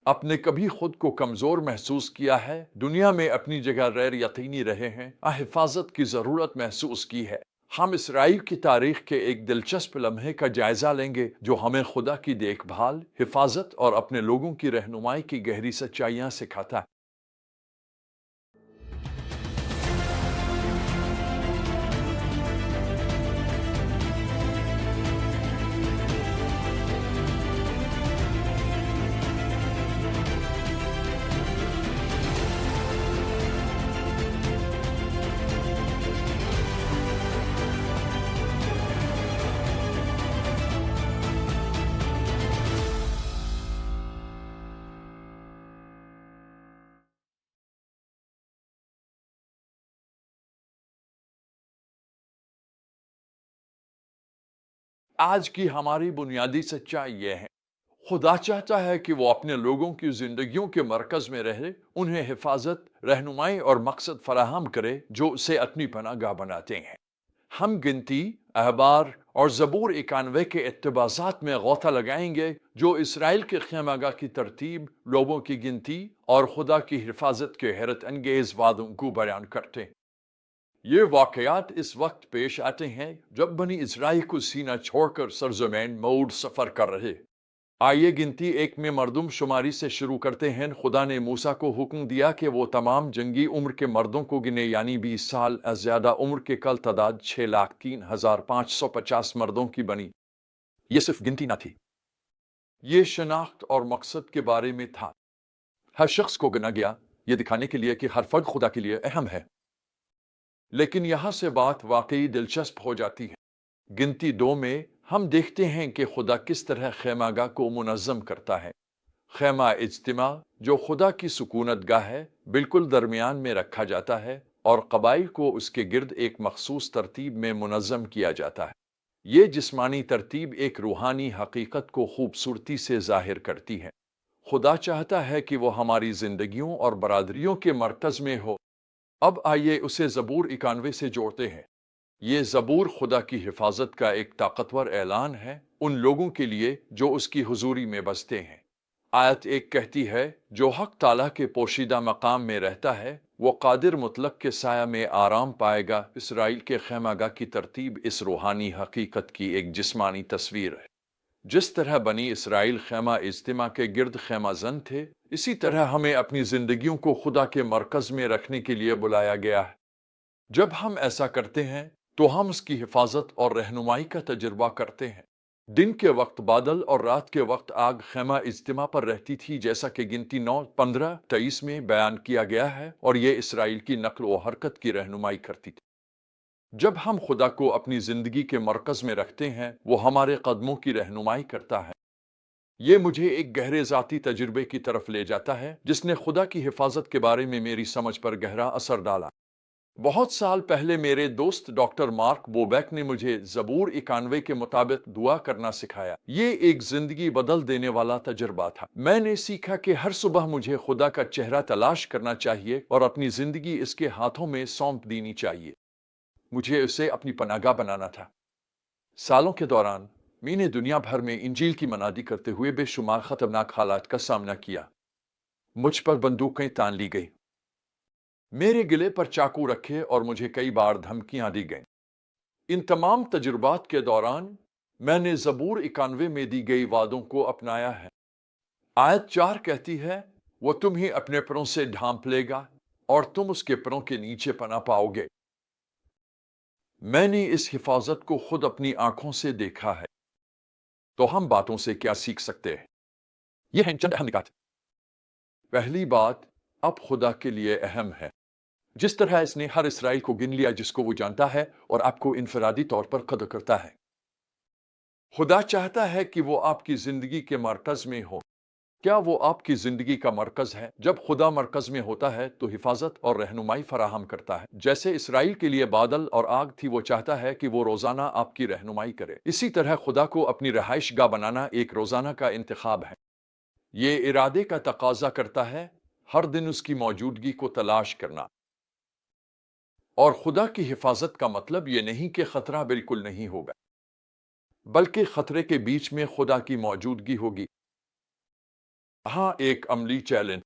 आपने कभी खुद को कमजोर महसूस किया है, दुनिया में अपनी जगह गैर यकीनी रहे हैं, हिफाजत की जरूरत महसूस की है? हम इसराइल की तारीख के एक दिलचस्प लम्हे का जायजा लेंगे जो हमें खुदा की देखभाल, हिफाजत और अपने लोगों की रहनुमाई की गहरी सच्चाइयां सिखाता है। आज की हमारी बुनियादी सच्चाई यह है, खुदा चाहता है कि वो अपने लोगों की जिंदगियों के मरकज में रहे, उन्हें हिफाजत, रहनुमाई और मकसद फराहम करे जो उसे अपनी पनाहगाह बनाते हैं। हम गिनती, अहबार और ज़बूर 91 के इत्तिबासात में गौथा लगाएंगे जो इसराइल के खैमागाह की तरतीब, लोगों की गिनती और खुदा की हिफाजत के हैरत अंगेज वादों को बयान करते हैं। ये वाकयात इस वक्त पेश आते हैं जब बनी इसराइल को सीना छोड़कर सरजमीन मऊद सफर कर रहे। आइए गिनती एक में मर्दम शुमारी से शुरू करते हैं। खुदा ने मूसा को हुक्म दिया कि वो तमाम जंगी उम्र के मर्दों को गिने, यानी 20 साल ज्यादा उम्र के। कल तादाद 6,03,550 मर्दों की बनी। ये सिर्फ गिनती ना थी, ये शनाख्त और मकसद के बारे में था। हर शख्स को गिना गया, ये दिखाने के लिए कि हर फर्द खुदा के लिए अहम है। लेकिन यहां से बात वाकई दिलचस्प हो जाती है। गिनती 2 में हम देखते हैं कि खुदा किस तरह खैमागाह को मुनज़्ज़म करता है। खैमा इज्तिमा, जो खुदा की सुकूनत गाह है, बिल्कुल दरमियान में रखा जाता है और कबाइल को उसके गिर्द एक मखसूस तरतीब में मुनज़्ज़म किया जाता है। ये जिस्मानी तरतीब एक रूहानी हकीकत को खूबसूरती से जाहिर करती है। खुदा चाहता है कि वो हमारी जिंदगियों और बरादरियों के मरकज में हो। अब आइए उसे ज़बूर 91 से जोड़ते हैं। ये ज़बूर खुदा की हिफाजत का एक ताकतवर ऐलान है उन लोगों के लिए जो उसकी हुजूरी में बसते हैं। आयत 1 कहती है, जो हक ताला के पोशीदा मकाम में रहता है वो कादिर मुतलक के साया में आराम पाएगा। इसराइल के खैमागाह की तरतीब इस रूहानी हकीकत की एक जिस्मानी तस्वीर है। जिस तरह बनी इसराइल खैमा इज्तिमा के गिर्द खैमा जन थे, इसी तरह हमें अपनी जिंदगियों को खुदा के मरकज में रखने के लिए बुलाया गया है। जब हम ऐसा करते हैं तो हम उसकी हिफाजत और रहनुमाई का तजुर्बा करते हैं। दिन के वक्त बादल और रात के वक्त आग खैमा इज्तिमा पर रहती थी, जैसा कि गिनती 9, 15, 23 में बयान किया गया है, और ये इसराइल की नक्ल व हरकत की रहनुमाई करती थी। जब हम खुदा को अपनी जिंदगी के मरकज में रखते हैं, वो हमारे कदमों की रहनुमाई करता है। ये मुझे एक गहरे ज़ाती तजुर्बे की तरफ ले जाता है जिसने खुदा की हिफाजत के बारे में मेरी समझ पर गहरा असर डाला। बहुत साल पहले मेरे दोस्त डॉक्टर मार्क बोबैक ने मुझे ज़बूर 91 के मुताबिक दुआ करना सिखाया। ये एक जिंदगी बदल देने वाला तजुर्बा था। मैंने सीखा कि हर सुबह मुझे खुदा का चेहरा तलाश करना चाहिए और अपनी जिंदगी इसके हाथों में सौंप देनी चाहिए। मुझे उसे अपनी पनाहगाह बनाना था। सालों के दौरान मैंने दुनिया भर में इंजील की मनादी करते हुए बेशुमार खतरनाक हालात का सामना किया। मुझ पर बंदूकें तान ली गई, मेरे गिले पर चाकू रखे और मुझे कई बार धमकियां दी गईं। इन तमाम तजुर्बात के दौरान मैंने ज़बूर 91 में दी गई वादों को अपनाया है। आयत 4 कहती है, वो तुम्हें अपने पैरों से ढांप लेगा और तुम उसके पैरों के नीचे पना पाओगे। मैंने इस हिफाजत को खुद अपनी आंखों से देखा है। तो हम बातों से क्या सीख सकते हैं? ये हैं चंद अहम निकात। पहली बात, अब खुदा के लिए अहम है। जिस तरह इसने हर इसराइल को गिन लिया जिसको वो जानता है और आपको इनफरादी तौर पर कदर करता है। खुदा चाहता है कि वो आपकी जिंदगी के मरकज में हो। क्या वो आपकी जिंदगी का मरकज है? जब खुदा मरकज में होता है तो हिफाजत और रहनुमाई फराहम करता है। जैसे इसराइल के लिए बादल और आग थी, वो चाहता है कि वो रोजाना आपकी रहनुमाई करे। इसी तरह खुदा को अपनी रहाइश गाह बनाना एक रोजाना का इंतखाब है। ये इरादे का तकाजा करता है हर दिन उसकी मौजूदगी को तलाश करना। और खुदा की हिफाजत का मतलब ये नहीं कि खतरा बिल्कुल नहीं होगा, बल्कि खतरे के बीच में खुदा की मौजूदगी होगी। ہاں ایک عملی چیلنج،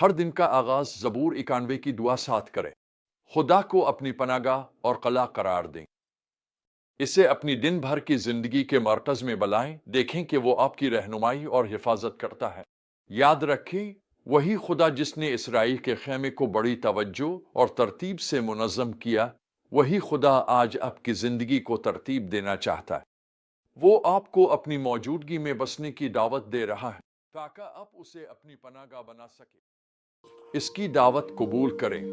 ہر دن کا آغاز زبور 91 کی دعا ساتھ کریں، خدا کو اپنی پناہ گاہ اور قلعہ قرار دیں، اسے اپنی دن بھر کی زندگی کے مرکز میں بلائیں، دیکھیں کہ وہ آپ کی رہنمائی اور حفاظت کرتا ہے۔ یاد رکھیں، وہی خدا جس نے اسرائیل کے خیمے کو بڑی توجہ اور ترتیب سے منظم کیا، وہی خدا آج آپ کی زندگی کو ترتیب دینا چاہتا ہے۔ وہ آپ کو اپنی موجودگی میں بسنے کی دعوت دے رہا ہے تاکہ آپ اسے اپنی پناہ گاہ بنا سکیں۔ اس کی دعوت قبول کریں۔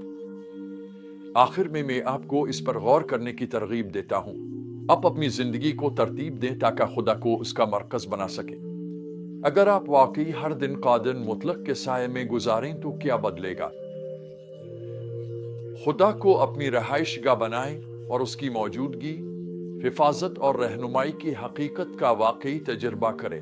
آخر میں آپ کو اس پر غور کرنے کی ترغیب دیتا ہوں۔ آپ اپنی زندگی کو ترتیب دیں تاکہ خدا کو اس کا مرکز بنا سکیں۔ اگر آپ واقعی ہر دن قادر مطلق کے سائے میں گزاریں تو کیا بدلے گا؟ خدا کو اپنی رہائش گاہ بنائیں اور اس کی موجودگی، حفاظت اور رہنمائی کی حقیقت کا واقعی تجربہ کریں۔